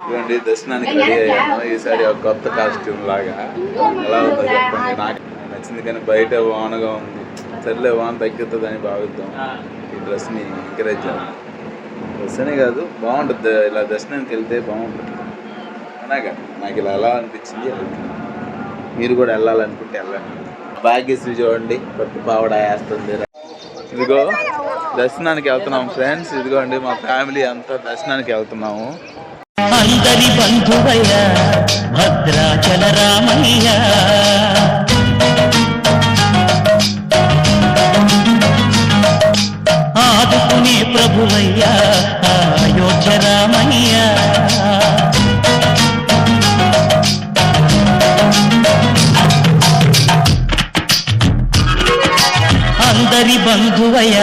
ఇవ్వండి దర్శనానికి రెడీ అయ్యాను. ఈసారి ఒక కొత్త కాస్ట్యూమ్ లాగా ఎలా ఉందో చెప్పండి. నాకు నచ్చింది కానీ బయట వానగా ఉంది. సర్లే వాన తగ్గుతుందని భావిద్దాం. ఈ డ్రెస్ని ఎంకరేజ్ చేద్దాం. డ్రెస్ అనే కాదు బాగుంటుంది, ఇలా దర్శనానికి వెళ్తే బాగుంటుంది అలాగా. నాకు ఇలా ఎలా అనిపించింది. మీరు కూడా వెళ్ళాలనుకుంటే వెళ్ళండి. భాగ్యశ్రీ చూడండి పట్టు పావడా వేస్తుంది. ఇదిగో దర్శనానికి వెళ్తున్నాము ఫ్రెండ్స్. ఇదిగోండి మా ఫ్యామిలీ అంతా దర్శనానికి వెళ్తున్నాము. అందరి బంధువయ్య భద్రాచల రామయ్య, ఆదుకునే ప్రభువయ్య అయోధ్య రామయ్య. అందరి బంధువయ్య